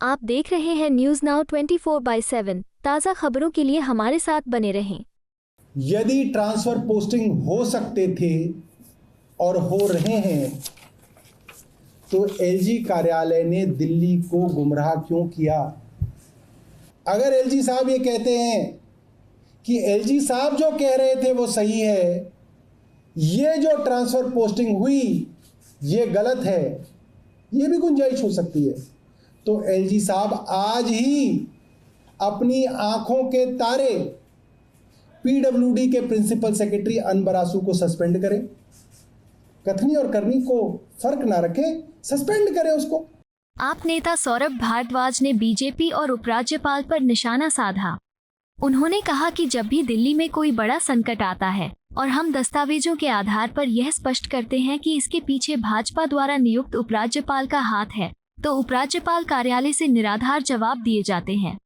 आप देख रहे हैं न्यूज नाउ 24/7। ताज़ा खबरों के लिए हमारे साथ बने रहें। यदि ट्रांसफर पोस्टिंग हो सकते थे और हो रहे हैं तो एलजी कार्यालय ने दिल्ली को गुमराह क्यों किया? अगर एलजी साहब ये कहते हैं कि एलजी साहब जो कह रहे थे वो सही है, ये जो ट्रांसफर पोस्टिंग हुई ये गलत है, ये भी गुंजाइश हो सकती है, तो एलजी साहब आज ही अपनी आंखों के तारे पीडब्ल्यूडी के प्रिंसिपल सेक्रेटरी अनबरासू को सस्पेंड करें। कथनी और करनी को फर्क ना रखें, सस्पेंड करें उसको। आप नेता सौरभ भारद्वाज ने बीजेपी और उपराज्यपाल पर निशाना साधा। उन्होंने कहा कि जब भी दिल्ली में कोई बड़ा संकट आता है और हम दस्तावेजों के आधार पर यह स्पष्ट करते हैं कि इसके पीछे भाजपा द्वारा नियुक्त उपराज्यपाल का हाथ है, तो उपराज्यपाल कार्यालय से निराधार जवाब दिए जाते हैं।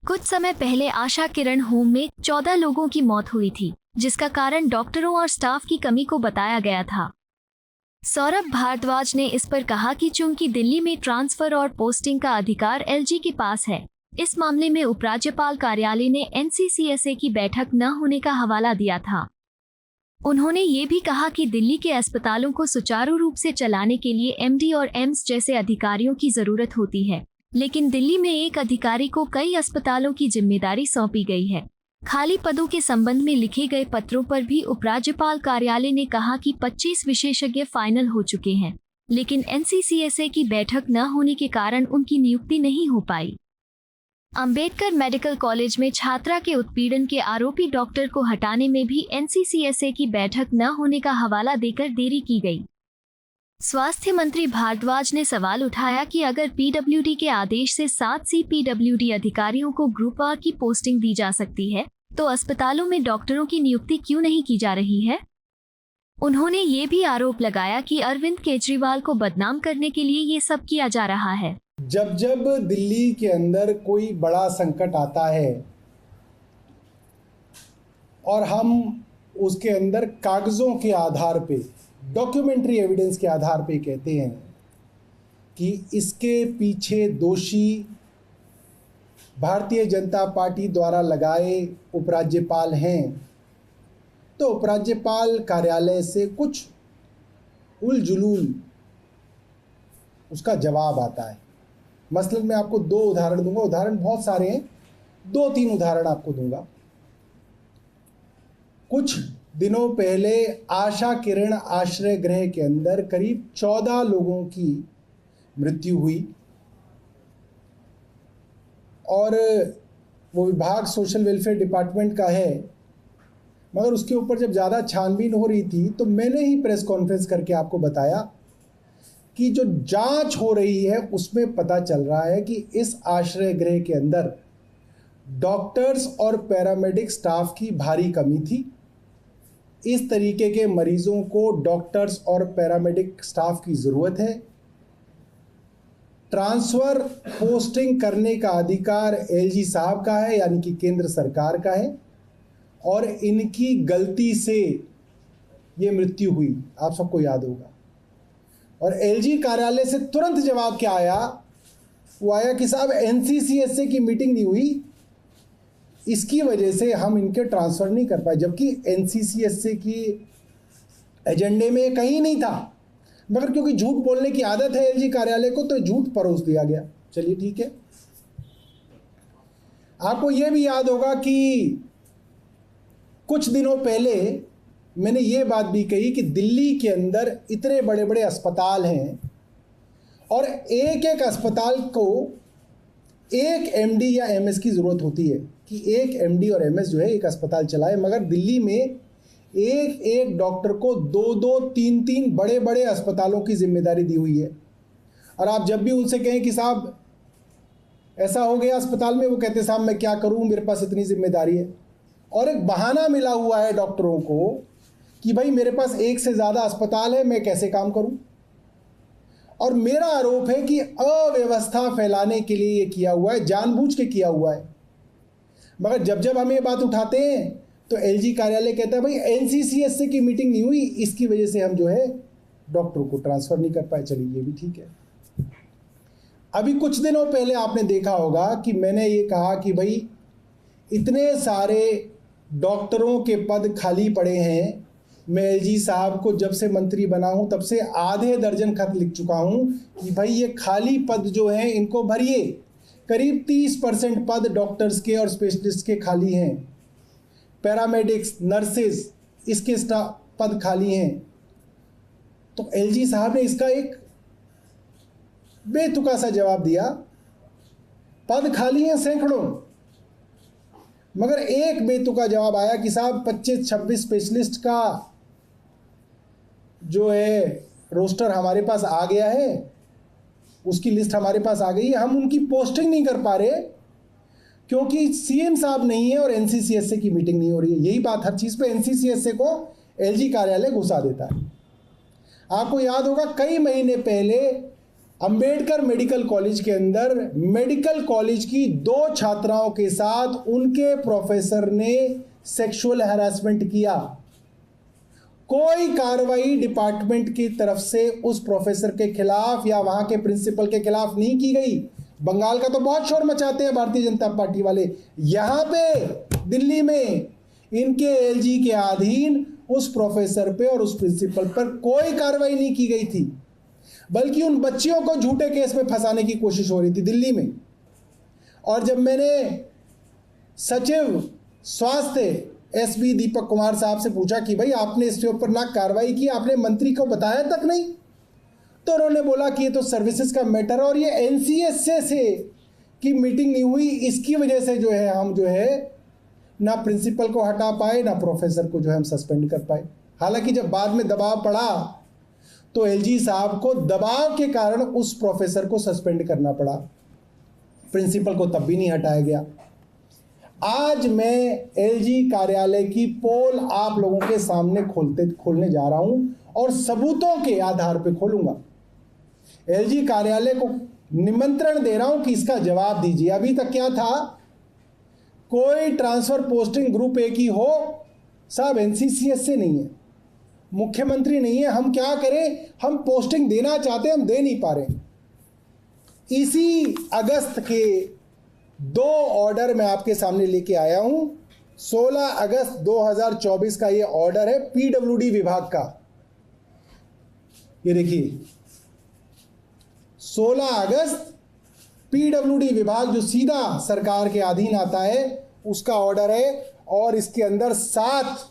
कुछ समय पहले आशा किरण होम में 14 लोगों की मौत हुई थी, जिसका कारण डॉक्टरों और स्टाफ की कमी को बताया गया था। सौरभ भारद्वाज ने इस पर कहा कि चूंकि दिल्ली में ट्रांसफर और पोस्टिंग का अधिकार एलजी के पास है, इस मामले में उपराज्यपाल कार्यालय ने एनसीसीएसए की बैठक न होने का हवाला दिया था। उन्होंने ये भी कहा कि दिल्ली के अस्पतालों को सुचारू रूप से चलाने के लिए एमडी और एम्स जैसे अधिकारियों की जरूरत होती है, लेकिन दिल्ली में एक अधिकारी को कई अस्पतालों की जिम्मेदारी सौंपी गई है। खाली पदों के संबंध में लिखे गए पत्रों पर भी उपराज्यपाल कार्यालय ने कहा कि 25 विशेषज्ञ फाइनल हो चुके हैं, लेकिन एनसीसीएसए की बैठक न होने के कारण उनकी नियुक्ति नहीं हो पाई। अंबेडकर मेडिकल कॉलेज में छात्रा के उत्पीड़न के आरोपी डॉक्टर को हटाने में भी एनसीसीएसए की बैठक न होने का हवाला देकर देरी की गई। स्वास्थ्य मंत्री भारद्वाज ने सवाल उठाया कि अगर पीडब्ल्यूडी के आदेश से 7 सीपीडब्ल्यूडी अधिकारियों को ग्रुप आर की पोस्टिंग दी जा सकती है, तो अस्पतालों में डॉक्टरों की नियुक्ति क्यों नहीं की जा रही है। उन्होंने ये भी आरोप लगाया कि अरविंद केजरीवाल को बदनाम करने के लिए ये सब किया जा रहा है। जब जब दिल्ली के अंदर कोई बड़ा संकट आता है और हम उसके अंदर कागज़ों के आधार पे, डॉक्यूमेंट्री एविडेंस के आधार पे कहते हैं कि इसके पीछे दोषी भारतीय जनता पार्टी द्वारा लगाए उपराज्यपाल हैं, तो उपराज्यपाल कार्यालय से कुछ उलझुल उसका जवाब आता है। मसलन मैं आपको 2 उदाहरण दूंगा, उदाहरण बहुत सारे हैं, 2-3 उदाहरण आपको दूंगा। कुछ दिनों पहले आशा किरण आश्रय गृह के अंदर करीब 14 लोगों की मृत्यु हुई और वो विभाग सोशल वेलफेयर डिपार्टमेंट का है, मगर उसके ऊपर जब ज़्यादा छानबीन हो रही थी तो मैंने ही प्रेस कॉन्फ्रेंस करके आपको बताया कि जो जांच हो रही है उसमें पता चल रहा है कि इस आश्रय गृह के अंदर डॉक्टर्स और पैरामेडिक स्टाफ की भारी कमी थी। इस तरीके के मरीजों को डॉक्टर्स और पैरामेडिक स्टाफ की ज़रूरत है। ट्रांसफ़र पोस्टिंग करने का अधिकार एलजी साहब का है, यानी कि केंद्र सरकार का है, और इनकी गलती से ये मृत्यु हुई, आप सबको याद होगा। और एलजी कार्यालय से तुरंत जवाब क्या आया? वो आया कि साहब एनसीसीएसए की मीटिंग नहीं हुई, इसकी वजह से हम इनके ट्रांसफ़र नहीं कर पाए, जबकि एनसीसीएसए की एजेंडे में कहीं नहीं था, मगर क्योंकि झूठ बोलने की आदत है एलजी कार्यालय को, तो झूठ परोस दिया गया। चलिए ठीक है। आपको यह भी याद होगा कि कुछ दिनों पहले मैंने ये बात भी कही कि दिल्ली के अंदर इतने बड़े बड़े अस्पताल हैं और एक एक अस्पताल को एक एमडी या एमएस की ज़रूरत होती है कि एक एमडी और एमएस जो है एक अस्पताल चलाए, मगर दिल्ली में एक एक डॉक्टर को 2-2, 3-3 बड़े बड़े अस्पतालों की जिम्मेदारी दी हुई है। और आप जब भी उनसे कहें कि साहब ऐसा हो गया अस्पताल में, वो कहते साहब मैं क्या करूं, मेरे पास इतनी जिम्मेदारी है। और एक बहाना मिला हुआ है डॉक्टरों को कि भाई मेरे पास एक से ज़्यादा अस्पताल है, मैं कैसे काम करूं। और मेरा आरोप है कि अव्यवस्था फैलाने के लिए ये किया हुआ है, जानबूझ के किया हुआ है। मगर जब जब हम ये बात उठाते हैं तो एलजी कार्यालय कहता है भाई एनसीसीएसए की मीटिंग नहीं हुई, इसकी वजह से हम जो है डॉक्टरों को ट्रांसफ़र नहीं कर पाए। चलिए ये भी ठीक है। अभी कुछ दिनों पहले आपने देखा होगा कि मैंने ये कहा कि भाई इतने सारे डॉक्टरों के पद खाली पड़े हैं। मैं एलजी साहब को जब से मंत्री बना हूं तब से आधे दर्जन खत लिख चुका हूं कि भाई ये खाली पद जो हैं इनको भरिए। करीब 30% पद डॉक्टर्स के और स्पेशलिस्ट के खाली हैं, पैरामेडिक्स, नर्सेज, इसके पद खाली हैं। तो एलजी साहब ने इसका एक बेतुका सा जवाब दिया, पद खाली हैं सैकड़ों, मगर एक बेतुका जवाब आया कि साहब 25-26 स्पेशलिस्ट का जो है रोस्टर हमारे पास आ गया है, उसकी लिस्ट हमारे पास आ गई है, हम उनकी पोस्टिंग नहीं कर पा रहे क्योंकि सीएम साहब नहीं है और एनसीसीएसए की मीटिंग नहीं हो रही है। यही बात हर चीज़ पे एनसीसीएसए को एलजी कार्यालय घुसा देता है। आपको याद होगा कई महीने पहले अंबेडकर मेडिकल कॉलेज के अंदर मेडिकल कॉलेज की 2 छात्राओं के साथ उनके प्रोफेसर ने सेक्सुअल हैरेसमेंट किया। कोई कार्रवाई डिपार्टमेंट की तरफ से उस प्रोफेसर के खिलाफ या वहां के प्रिंसिपल के खिलाफ नहीं की गई। बंगाल का तो बहुत शोर मचाते हैं भारतीय जनता पार्टी वाले, यहां पे दिल्ली में इनके एलजी के अधीन उस प्रोफेसर पे और उस प्रिंसिपल पर कोई कार्रवाई नहीं की गई थी, बल्कि उन बच्चियों को झूठे केस में फंसाने की कोशिश हो रही थी दिल्ली में। और जब मैंने सचिव स्वास्थ्य एसबी दीपक कुमार साहब से पूछा कि भाई आपने इसके ऊपर ना कार्रवाई की, आपने मंत्री को बताया तक नहीं, तो उन्होंने बोला कि ये तो सर्विसेज का मैटर है और ये एनसीएसए से की मीटिंग नहीं हुई, इसकी वजह से जो है हम जो है ना प्रिंसिपल को हटा पाए ना प्रोफेसर को जो है हम सस्पेंड कर पाए। हालांकि जब बाद में दबाव पड़ा तो एलजी साहब को दबाव के कारण उस प्रोफेसर को सस्पेंड करना पड़ा, प्रिंसिपल को तब भी नहीं हटाया गया। आज मैं एलजी कार्यालय की पोल आप लोगों के सामने खोलने जा रहा हूं और सबूतों के आधार पर खोलूंगा। एलजी कार्यालय को निमंत्रण दे रहा हूं कि इसका जवाब दीजिए। अभी तक क्या था, कोई ट्रांसफर पोस्टिंग ग्रुप ए की हो, साहब एनसीसीएस से नहीं है, मुख्यमंत्री नहीं है, हम क्या करें, हम पोस्टिंग देना चाहते हैं, हम दे नहीं पा रहे। इसी अगस्त के 2 ऑर्डर मैं आपके सामने लेके आया हूं। 16 अगस्त 2024 का ये ऑर्डर है पीडब्ल्यूडी विभाग का। ये देखिए 16 अगस्त पीडब्ल्यूडी विभाग जो सीधा सरकार के अधीन आता है उसका ऑर्डर है और इसके अंदर 7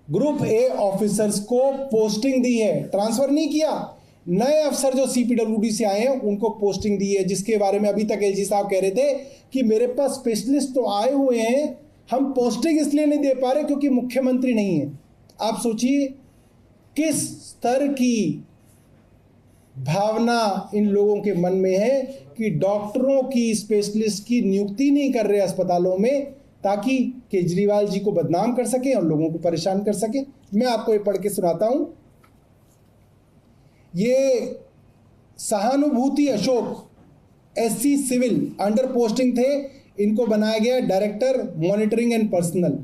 ग्रुप ए ऑफिसर्स को पोस्टिंग दी है, ट्रांसफर नहीं किया। नए अफसर जो सीपीडब्ल्यूडी से आए हैं उनको पोस्टिंग दी है, जिसके बारे में अभी तक एलजी साहब कह रहे थे कि मेरे पास स्पेशलिस्ट तो आए हुए हैं, हम पोस्टिंग इसलिए नहीं दे पा रहे क्योंकि मुख्यमंत्री नहीं है। आप सोचिए किस स्तर की भावना इन लोगों के मन में है कि डॉक्टरों की, स्पेशलिस्ट की नियुक्ति नहीं कर रहे अस्पतालों में ताकि केजरीवाल जी को बदनाम कर सके और लोगों को परेशान कर सके। मैं आपको ये पढ़ के सुनाता हूं। ये सहानुभूति Ashok SC civil under posting थे, इनको बनाया गया director monitoring and personnel.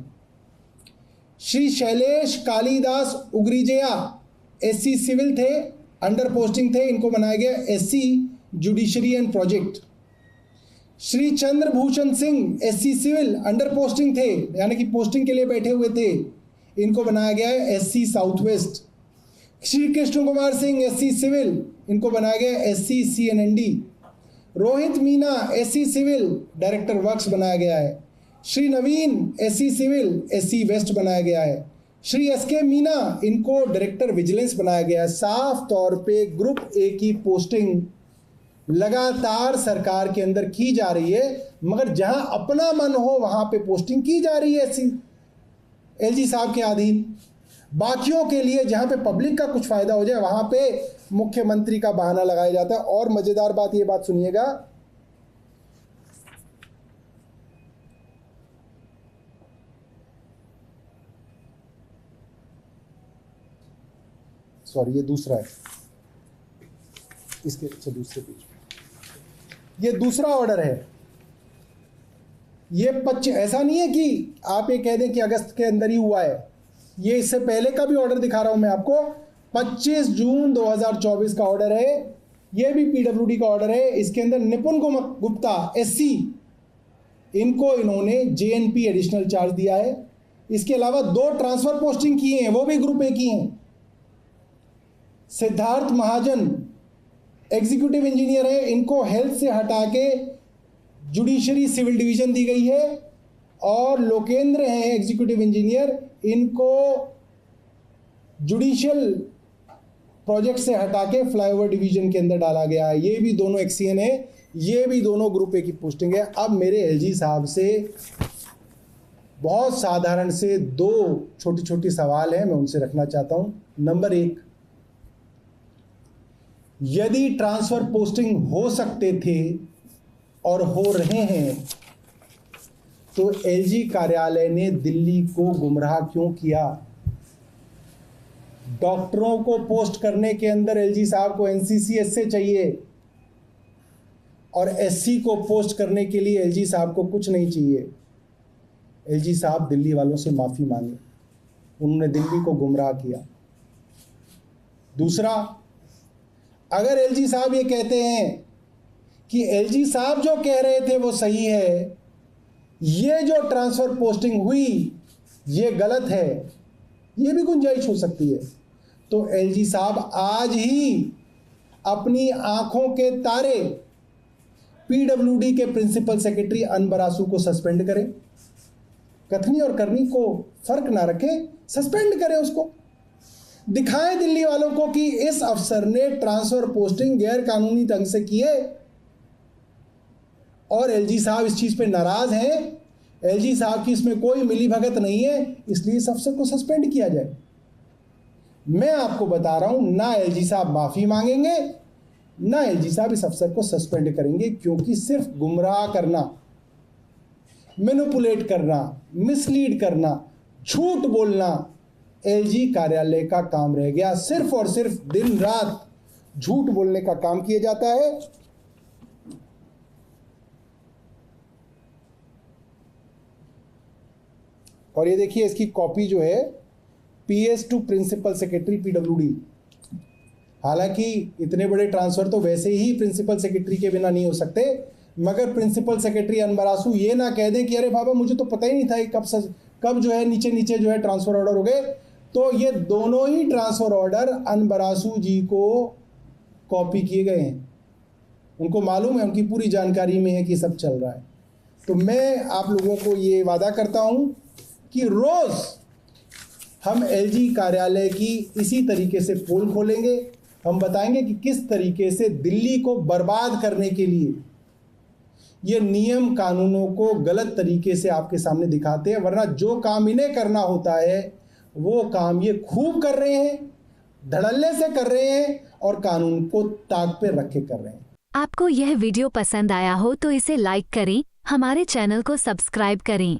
Shri Shailesh Kalidas Ugrijaya SC civil थे, अंडर पोस्टिंग थे, इनको बनाया गया SC judiciary and project. Shri Chandrabhushan Singh SC civil under posting थे, यानी कि पोस्टिंग के लिए बैठे हुए थे, इनको बनाया गया है SC south west. Shri Krishna Kumar Singh SC civil, इनको बनाया गया SC CNND. Rohit Meena SC civil director works बनाया गया है। Shri Naveen SC civil SC west बनाया गया है। श्री एसके मीना, इनको डायरेक्टर विजिलेंस बनाया गया है। साफ तौर पे ग्रुप ए की पोस्टिंग लगातार सरकार के अंदर की जा रही है, मगर जहां अपना मन हो वहां पे पोस्टिंग की जा रही है एलजी साहब के अधीन। बाकियों के लिए जहां पे पब्लिक का कुछ फायदा हो जाए वहां पे मुख्यमंत्री का बहाना लगाया जाता है। और मजेदार बात, ये बात सुनिएगा, सॉरी ये दूसरा है, इसके अच्छा दूसरे पेज, ये दूसरा ऑर्डर है। ये 25, ऐसा नहीं है कि आप ये कह दें कि अगस्त के अंदर ही हुआ है, ये इससे पहले का भी ऑर्डर दिखा रहा हूं मैं आपको। 25 जून 2024 का ऑर्डर है। ये भी पीडब्ल्यूडी का ऑर्डर है। इसके अंदर निपुण गुप्ता SC, इनको इन्होंने JNP एडिशनल चार्ज दिया है। इसके अलावा 2 ट्रांसफर पोस्टिंग की हैं, वो भी ग्रुप A की हैं। सिद्धार्थ महाजन एग्जीक्यूटिव इंजीनियर है, इनको हेल्थ से हटा के जुडिशरी सिविल डिवीजन दी गई है। और लोकेंद्र हैं एग्जीक्यूटिव इंजीनियर, इनको जुडिशियल प्रोजेक्ट से हटा के फ्लाईओवर डिवीजन के अंदर डाला गया है। ये भी दोनों एक्सीएन है, ये भी दोनों ग्रुप A की पोस्टिंग है। अब मेरे LG साहब से बहुत साधारण से 2 छोटी छोटी सवाल हैं, मैं उनसे रखना चाहता हूं। नंबर 1, यदि ट्रांसफर पोस्टिंग हो सकते थे और हो रहे हैं तो LG कार्यालय ने दिल्ली को गुमराह क्यों किया? डॉक्टरों को पोस्ट करने के अंदर LG साहब को NCCS चाहिए और SC को पोस्ट करने के लिए LG साहब को कुछ नहीं चाहिए। LG साहब दिल्ली वालों से माफी मांगे, उन्होंने दिल्ली को गुमराह किया। दूसरा, अगर LG साहब ये कहते हैं कि LG साहब जो कह रहे थे वो सही है, ये जो ट्रांसफर पोस्टिंग हुई ये गलत है, ये भी गुंजाइश हो सकती है, तो LG साहब आज ही अपनी आंखों के तारे PWD के प्रिंसिपल सेक्रेटरी अनबरासू को सस्पेंड करें। कथनी और करनी को फर्क ना रखें, सस्पेंड करें उसको। दिखाएं दिल्ली वालों को कि इस अफसर ने ट्रांसफर पोस्टिंग गैर कानूनी ढंग से की है और LG साहब इस चीज पे नाराज हैं। LG साहब की इसमें कोई मिलीभगत नहीं है, इसलिए इस अफसर को सस्पेंड किया जाए। मैं आपको बता रहा हूं, ना LG साहब माफी मांगेंगे, ना LG साहब इस अफसर को सस्पेंड करेंगे, क्योंकि सिर्फ गुमराह करना, मैनिपुलेट करना, मिसलीड करना, झूठ बोलना LG कार्यालय का काम रह गया। सिर्फ और सिर्फ दिन रात झूठ बोलने का काम किया जाता है। और ये देखिए, इसकी कॉपी जो है PS to principal secretary PWD। हालांकि इतने बड़े ट्रांसफर तो वैसे ही प्रिंसिपल सेक्रेटरी के बिना नहीं हो सकते, मगर प्रिंसिपल सेक्रेटरी अनबरासू ये ना कह दें कि अरे बाबा मुझे तो पता ही नहीं था कि कब जो है नीचे नीचे जो है ट्रांसफर ऑर्डर हो गए। तो ये दोनों ही ट्रांसफर ऑर्डर अनबरासू जी को कॉपी किए गए हैं, उनको मालूम है, उनकी पूरी जानकारी में है कि सब चल रहा है। तो मैं आप लोगों को ये वादा करता हूं कि रोज हम LG कार्यालय की इसी तरीके से पोल खोलेंगे। हम बताएंगे कि किस तरीके से दिल्ली को बर्बाद करने के लिए ये नियम कानूनों को गलत तरीके से आपके सामने दिखाते हैं, वरना जो काम इन्हें करना होता है वो काम ये खूब कर रहे हैं, धड़ल्ले से कर रहे हैं और कानून को ताक पे रख के कर रहे हैं। आपको यह वीडियो पसंद आया हो तो इसे लाइक करें, हमारे चैनल को सब्सक्राइब करें।